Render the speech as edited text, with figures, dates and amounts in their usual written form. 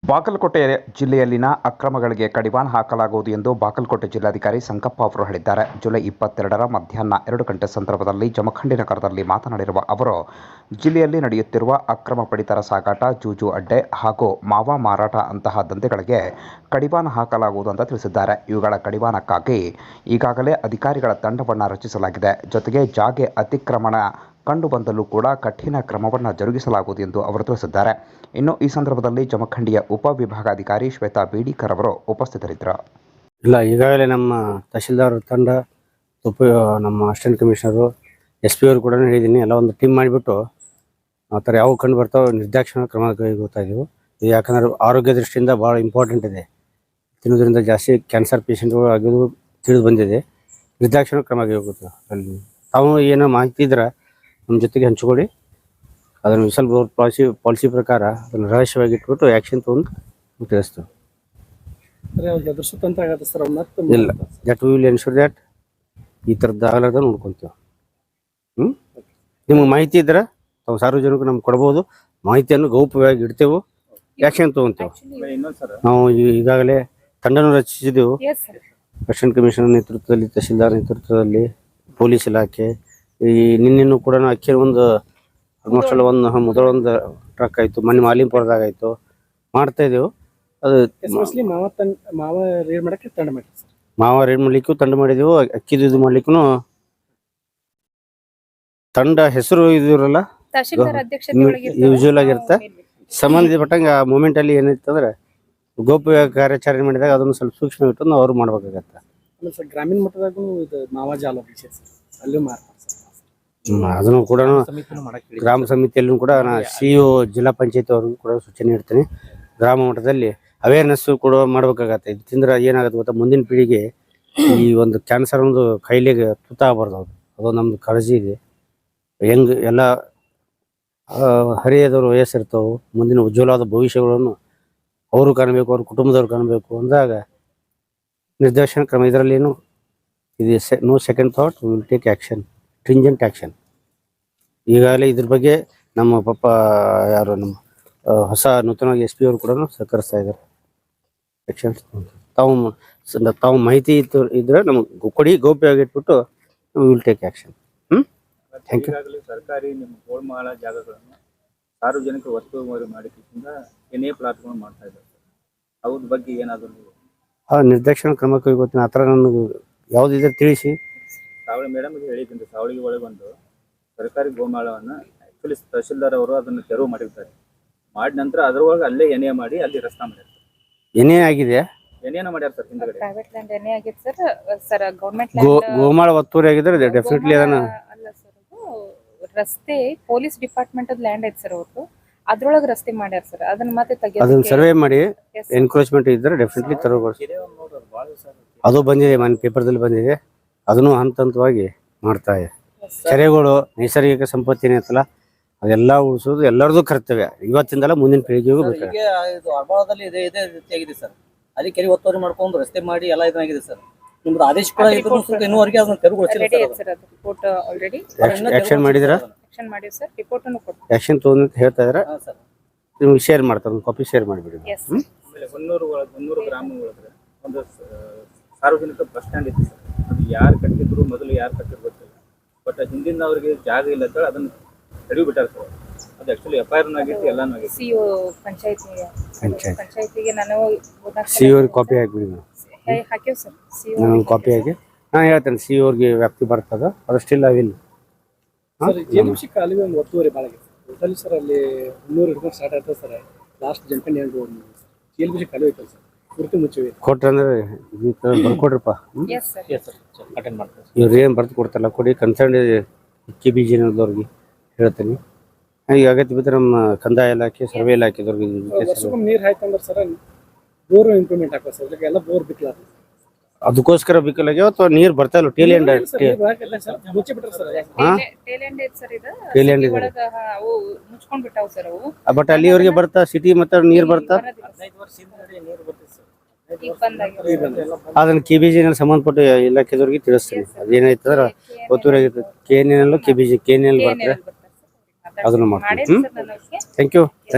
ಬಾಗಲಕೋಟೆ ಜಿಲ್ಲೆಯಲ್ಲಿನ ಅಕ್ರಮಗಳಿಗೆ ಕಡಿವಾಣ ಹಾಕಲಾಗುವುದು ಎಂದು ಬಾಗಲಕೋಟೆ ಜಿಲ್ಲಾಧಿಕಾರಿ ಸಂಕಪ್ಪ ಅವರು ಹೇಳಿದ್ದಾರೆ. ಜುಲೈ 22ರ ಮಧ್ಯಾಹ್ನ 2 ಗಂಟೆ ಸಂದರ್ಭದಲ್ಲಿ ಜಮಖಂಡಿ ನಗರದಲ್ಲಿ ಮಾತನಾಡಿರುವ ಅವರು, ಜಿಲ್ಲೆಯಲ್ಲಿ ನಡೆಯುತ್ತಿರುವ ಅಕ್ರಮ ಪಡಿತರ ಸಾಗಾಟ, ಜೂಜು ಅಡ್ಡೆ ಹಾಗೂ ಮಾವಾ ಮಾರಾಟ ಅಂತಹ ದಂಧೆಗಳಿಗೆ ಕಡಿವಾಣ ಹಾಕಲಾಗುವುದು ಅಂತ ತಿಳಿಸಿದ್ದಾರೆ. ಇವುಗಳ ಕಡಿವಾಣಕ್ಕಾಗಿ ಈಗಾಗಲೇ ಅಧಿಕಾರಿಗಳ ತಂಡವನ್ನು ರಚಿಸಲಾಗಿದೆ. ಜೊತೆಗೆ ಜಾಗೆ ಅತಿಕ್ರಮಣ ಕಂಡುಬಂದಲ್ಲೂ ಕೂಡ ಕಠಿಣ ಕ್ರಮವನ್ನು ಜರುಗಿಸಲಾಗುವುದು ಎಂದು ಅವರು ತಿಳಿಸಿದ್ದಾರೆ. ಇನ್ನು ಈ ಸಂದರ್ಭದಲ್ಲಿ ಜಮಖಂಡಿಯ ಉಪವಿಭಾಗಾಧಿಕಾರಿ ಶ್ವೇತಾ ಬೇಡಿಕರ್ ಅವರು ಉಪಸ್ಥಿತರಿದ್ದರು. ಈಗಾಗಲೇ ನಮ್ಮ ತಹಶೀಲ್ದಾರ್ ತಂಡ, ನಮ್ಮ ಅಸಿಸ್ಟೆಂಟ್ ಕಮಿಷನರು, SP ಅವರು ಕೂಡ ಹೇಳಿದ್ದೀನಿ. ಎಲ್ಲ ಒಂದು ಟೀಮ್ ಮಾಡಿಬಿಟ್ಟು ಆ ಥರ ಯಾವ ಕಂಡು ಬರ್ತಾವೆ ನಿರ್ದಾಕ್ಷಿಣ್ಯ ಕ್ರಮ ಕೈಗೊಳ್ತಾ ಇದ್ದೀವಿ. ಯಾಕಂದ್ರೆ ಆರೋಗ್ಯ ದೃಷ್ಟಿಯಿಂದ ಭಾಳ ಇಂಪಾರ್ಟೆಂಟ್ ಇದೆ. ತಿನ್ನೋದ್ರಿಂದ ಜಾಸ್ತಿ ಕ್ಯಾನ್ಸರ್ ಪೇಷಂಟ್ಗಳು ಆಗೋದು ತಿಳಿದು ಬಂದಿದೆ. ನಿರ್ದಾಕ್ಷಿಣ್ಯ ಕ್ರಮ ಕೈಗೊಳ್ತೀವಿ. ಅಲ್ಲಿ ತಾವು ಏನೋ ಮಾಹಿತಿ ಇದ್ರೆ ನಮ್ಮ ಜೊತೆಗೆ ಹಂಚ್ಕೊಳ್ಳಿ. ಅದನ್ನು ಸ್ವಲ್ಪ ಪಾಲಿಸಿ ಪ್ರಕಾರ ಅದನ್ನು ರಹಸ್ಯವಾಗಿ ಇಟ್ಬಿಟ್ಟು ಆ್ಯಕ್ಷನ್ ತೊಗೊಂಡು ತಿಳಿಸ್ತೇವೆ. ಇಲ್ಲ, that we will ensure that ಈ ಥರದ್ದು ಆಗಲಾರ್ದ ನೋಡ್ಕೊತೀವಿ. ನಿಮ್ಗೆ ಮಾಹಿತಿ ಇದ್ರೆ ತಾವು ಸಾರ್ವಜನಿಕರು ನಮ್ಗೆ ಕೊಡ್ಬೋದು. ಮಾಹಿತಿಯನ್ನು ಗೌಪ್ಯವಾಗಿ ಇಡ್ತೇವೆ, ಆ್ಯಕ್ಷನ್ ತೊಗೊತೇವೆ. ನಾವು ಈಗಾಗಲೇ ತಂಡವನ್ನು ರಚಿಸಿದೆವು. ಅಸಿಸ್ಟೆಂಟ್ ಕಮಿಷನರ್ ನೇತೃತ್ವದಲ್ಲಿ, ತಹಶೀಲ್ದಾರ್ ನೇತೃತ್ವದಲ್ಲಿ, ಪೊಲೀಸ್ ಇಲಾಖೆ. ಈ ನಿನ್ನೆನೂ ಕೂಡ ಅಕ್ಕಿ ಆಲ್ಮೋಸ್ಟ್ ಅಲ್ಲಿ ಮೊದಲೊಂದು ಟ್ರಕ್ ಆಯಿತು, ಮೊನ್ನೆ ಮಾಲಿಂಪುರದಾಗ ಆಯಿತು, ಮಾಡ್ತಾ ಇದ್ದೆವು. ಅದು ಮಾವ ರೇಡ್ ಮಾಡ್ಲಿಕ್ಕೂ ತಂಡ ಮಾಡಿದೆವು. ಅಕ್ಕಿದು ಇದು ಮಾಡ್ಲಿಕ್ಕೂ ತಂಡ ಹೆಸರು ಇದಿರಲ್ಲ, ಯೂಶುವಲ್ ಆಗಿರುತ್ತೆ. ಸಂಬಂಧಪಟ್ಟಂಗೆ ಆ ಮೂಮೆಂಟಲ್ಲಿ ಏನಿತ್ತಂದ್ರೆ ಗೋಪ್ಯ ಕಾರ್ಯಾಚರಣೆ ಮಾಡಿದಾಗ ಅದನ್ನು ಸ್ವಲ್ಪ ಸೂಕ್ಷ್ಮ ಇಟ್ಟು ಅವ್ರು ಮಾಡ್ಬೇಕಾಗತ್ತೆ. ಗ್ರಾಮೀಣ ಮಟ್ಟದಾಗೂ ಮಾವ ಜಾಲ ಅಲ್ಲೂ ಅದನ್ನು ಕೂಡ ಗ್ರಾಮ ಸಮಿತಿಯಲ್ಲೂ ಕೂಡ CO, ಜಿಲ್ಲಾ ಪಂಚಾಯತ್ ಅವ್ರಿಗೂ ಕೂಡ ಸೂಚನೆ ನೀಡ್ತೀನಿ. ಗ್ರಾಮ ಮಟ್ಟದಲ್ಲಿ ಅವೇರ್ನೆಸ್ ಕೂಡ ಮಾಡ್ಬೇಕಾಗತ್ತೆ. ಇದು ತಿಂದ್ರೆ ಏನಾಗುತ್ತೆ ಗೊತ್ತಾ, ಮುಂದಿನ ಪೀಳಿಗೆ ಈ ಒಂದು ಕ್ಯಾನ್ಸರ್ ಒಂದು ಕೈಲಿಗೆ ತುತ್ತಾಗಬಾರ್ದು. ಅದು ನಮ್ದು ಕಾಳಜಿ ಇದೆ. ಹೆಂಗೆ ಎಲ್ಲ ಹರಿಯದವ್ರು ವಯಸ್ಸಿರ್ತಾವೆ, ಮುಂದಿನ ಉಜ್ವಲವಾದ ಭವಿಷ್ಯಗಳನ್ನು ಅವರು ಕಾಣಬೇಕು, ಅವ್ರ ಕುಟುಂಬದವ್ರು ಕಾಣಬೇಕು ಅಂದಾಗ ನಿರ್ದೇಶನ ಕ್ರಮ ಇದರಲ್ಲೇನು ಇದು no second thought, we will take action, stringent action. ಈಗಾಗಲೇ ಇದ್ರ ಬಗ್ಗೆ ನಮ್ಮ ಯಾರು ನಮ್ಮ ಹೊಸ ನೂತನವಾಗಿ SP ಅವರು ಕೂಡ ಸಹಕರಿಸ್ತಾ ಇದ್ದಾರೆ. ಆ್ಯಕ್ಷನ್ಸ್ ತಾವು ಮಾಹಿತಿ ಇದ್ರೆ ನಮಗೆ ಕೊಡಿ, ಗೌಪ್ಯವಾಗಿ ಇಟ್ಬಿಟ್ಟು we will take action. Thank you. ಸರ್ಕಾರಿ ನಿಮ್ಮ ಗೋಲ್ಮಾಳ ಜಾಗಗಳನ್ನು ಸಾರ್ವಜನಿಕ ಒತ್ತುವರಿ ಮಾಡಿದ್ದರಿಂದ ಏನೇ ಪ್ಲಾಟ್ಗಳು ಮಾಡ್ತಾ ಇದ್ದಾರೆ, ಅವ್ರ ಬಗ್ಗೆ ಏನಾದರೂ ನಿರ್ದಾಕ್ಷಿಣ್ಯ ಕ್ರಮ ಕೈಗೊಳ್ತೀನಿ. ಆ ಥರ ನನಗೆ ಯಾವುದಿದ್ರೆ ತಿಳಿಸಿ. ಸಾವಳಿ ಮೇಡಮ್ಗೆ ಹೇಳಿದ್ದೀನಿ. ಸಾವಳಿಗೆ ಒಳಗೆ ಬಂದು ಸರ್ಕಾರಿ ಗೋಮಾಳವನ್ನು ಆ್ಯಕ್ಚುಲಿ ತಹಶೀಲ್ದಾರ್ ಅವರು ಅದನ್ನು ತೆರವು ಮಾಡಿರ್ತಾರೆ. ಮಾಡಿದ ನಂತರ ಅದರೊಳಗೆ ಅಲ್ಲೇ ಎನೆ ಮಾಡಿ ಅಲ್ಲಿ ರಸ್ತೆ ಮಾಡ್ಯಾರ. ಎನೆ ಆಗಿದೆ, ಏನೇನೋ ಮಾಡ್ಯಾರ ಸರ್. ಹಿಂದ್ಗಡೆ ಪ್ರೈವೇಟ್ ಲ್ಯಾಂಡ್ ಏನೇ ಆಗಿತ್ತು ಸರ್. ಸರ್ ಗವರ್ನಮೆಂಟ್ ಗೋಮಾಳ ಒತ್ತುವರಿ ಆಗಿದ್ರೆ ಡೆಫಿನೆಟ್ಲಿ ಅದನ್ನ ಅಲ್ಲ ಸರ್, ಅದು ರಸ್ತೆ ಪೊಲೀಸ್ ಡಿಪಾರ್ಟ್ಮೆಂಟ್ ಲ್ಯಾಂಡ್ ಐತೆ ಸರ್. ಅವತ್ತು ಅದ್ರೊಳಗೆ ರಸ್ತೆ ಮಾಡ್ಯಾರ ಸರ್. ಅದನ್ನ ಮತ್ತೆ ಅದನ್ನ ಸರ್ವೆ ಮಾಡಿ ಎನ್ಕ್ರೋಚ್ಮೆಂಟ್ ಇದ್ರೆ ಡೆಫಿನೆಟ್ಲಿ ತೆರವುಗೊಳಿಸಿ. ಅದು ಬಂದಿದೆ, ಮನೆ ಪೇಪರ್ದಲ್ಲಿ ಬಂದಿದೆ. ಅದನ್ನು ಹಂತ ಹಂತವಾಗಿ ಮಾಡ್ತಾ ಇದೆ. ಕೆರೆಗಳು ನೈಸರ್ಗಿಕ ಸಂಪತ್ತಿ ಏನೈತಲ್ಲ ಅದೆಲ್ಲ ಉಳಿಸೋದು ಎಲ್ಲರದು ಕರ್ತವ್ಯ. ಇವತ್ತಿಂದಲ್ಲ ಮುಂದಿನ ಪೀಳಿಗೆಗೂ ಬೇಕಾಗಿದೆ. ಇದೇ ರೀತಿಯಾಗಿದೆ ಸರ್. ಅಲ್ಲಿ ಕೆರೆ ಒತ್ತುವರಿ ಮಾಡ್ಕೊಂಡು ರಸ್ತೆ ಮಾಡಿ ಎಲ್ಲ ಇದಾಗಿದೆ ಸರ್. ನಿಮ್ದು ಆದೇಶ ಕೂಡ ಇನ್ನೂವರೆಗೆ ಅದನ್ನ ತೆರವುಗೊಳಿಸಿಲ್ಲ ಸರ್. ಅದು ರಿಪೋರ್ಟ್ ಆಲ್ರೆಡಿ ಆಕ್ಷನ್ ಮಾಡಿದ್ರ, ಆಕ್ಷನ್ ಮಾಡಿವಿ ಸರ್. ರಿಪೋರ್ಟ್ ಅನ್ನು ಕೊಟ್ಟು ಆಕ್ಷನ್ ತಗೊಂಡು ಅಂತ ಹೇಳ್ತಾ ಇದಾರೆ. ನಿಮ್ಗೆ ಶೇರ್ ಮಾಡ್ತಾರೆ, ಒಂದು ಕಾಪಿ ಶೇರ್ ಮಾಡಿಬಿಡಿ. ಆಮೇಲೆ ಹೊನ್ನೂರು ಗ್ರಾಮ ಒಳಗಡೆ ಒಂದು ಸಾರ್ವಜನಿಕ ಬಸ್ ಸ್ಟ್ಯಾಂಡ್ ಇತ್ತು ಸರ್. ಅದು ಯಾರು ಕಟ್ಟಿದ್ರು, ಮೊದಲು ಯಾರು ಕಟ್ಟಿದ್ರು ಗೊತ್ತಿಲ್ಲ. ಬಟ್ ಹಿಂದಿಂದ ಅವ್ರಿಗೆ ಜಾಗ ಇಲ್ಲ ಅಂತ ಅದನ್ನು ತಡೆದು ಬಿಟ್ಟಾರ ಸರ್. ಅದು ಆಕ್ಚುಲಿ FIR ಆಗಿತ್ತು, ಎಲ್ಲಾನು ಆಗಿತ್ತು. CO ಪಂಚಾಯತಿಗೆ ನಾನು CO ಕಾಪಿ ಹಾಕಿಬಿಡಿ. ಹಾಕಿವ್ ಸರ್. CO ನಾನು ಕಾಪಿ ಹಾಕಿ ನಾನು ಹೇಳ್ತೇನೆ. CO ಅವ್ರಿಗೆ ವ್ಯಾಪ್ತಿ ಬರ್ತದ, ಅದು ಸ್ಟಿಲ್ ಅವಿಲ್ಲ. ಕಾಲುವೆ ಒಂದು ಒತ್ತುವರಿ ಭಾಳ ಆಗಿದೆ ಟೋಟಲಿ ಸರ್. ಅಲ್ಲಿ 100 ಹಿಡ್ಕೊಂಡು ಸ್ಟಾರ್ಟ್ ಆಗ್ತದೆ ಸರ್. ಲಾಸ್ಟ್ ಜಂಪನ್ JLBC ಕಾಲುವೆ ಐತಲ್ಲ ಸರ್, ಪೂರ್ತಿ ಮುಚ್ಚಿವೆ. ಕೊಟ್ರಂದ್ರೆ ಬರ್ಕೊಡ್ರಪ್ಪ. ಅಟೆಂಡ್ ಮಾಡ್ತಾರೆ. ಇವ್ರು ಏನು ಬರ್ದು ಕೊಡ್ತಾರಲ್ಲ ಕೊಡಿ. ಕನ್ಸರ್ನ್ KBG ಅವ್ರಿಗೆ ಹೇಳ್ತೀನಿ. ಈಗ ಅಗತ್ಯ ಬಿದ್ದರೆ ನಮ್ಮ ಕಂದಾಯ ಇಲಾಖೆ, ಸರ್ವೆ ಇಲಾಖೆದವ್ರಿಗೆ ನೀರು ಹಾಯ್ತಂದ್ರೆ ಸರ್ ಬೋರ್ ಇಂಪ್ರೂವ್ಮೆಂಟ್ ಆಗ್ತದೆ ಸರ್. ಎಲ್ಲ ಬೋರ್ ಬಿಕ್ಕಲ ಅದಕ್ಕೋಸ್ಕರ ಬಿಕ್ಕಲಾಗ್ಯಾವ ಅಥವಾ ನೀರು ಬರ್ತಾ ಇಲ್ಲ? ಟೇಲ್ ಎಂಡ್ ಮುಚ್ಚಿಬಿಟ್ರೆ ಸರ್. ಟೇಲ್ ಎಂಡ್ ಐತೆ ಸರ್. ಇದು ಟೇಲ್ ಎಂಡ್ ಒಳಗೆ ಅವು ಮುಚ್ಕೊಂಡು ಬಿಟ್ಟಾವ ಸರ್. ಅವು ಬಟ್ ಅಲ್ಲಿವರೆಗೆ ಬರ್ತಾ ಸಿಟಿ ಮತ್ತೆ ನೀರು ಬರ್ತಾ 15 ವರ್ಷದಿಂದ ನೀರು ಬರ್ತದೆ ಸರ್. ಈಗ ಬಂದಾಗಿದೆ. ಅದನ್ನ KBG ಸಂಬಂಧಪಟ್ಟ ಇಲಾಖೆದವ್ರಿಗೆ ತಿಳಿಸ್ತೀನಿ. ಅದೇನಾಯ್ತಂದ್ರೆ ಒತ್ತುವರಿ ಆಗಿರ್ತದೆ. KNL KBG KNL ಬರ್ತಾರೆ, ಅದನ್ನು ಮಾಡ್ತೀನಿ. ಥ್ಯಾಂಕ್ ಯು, ಧನ್ಯವಾದ.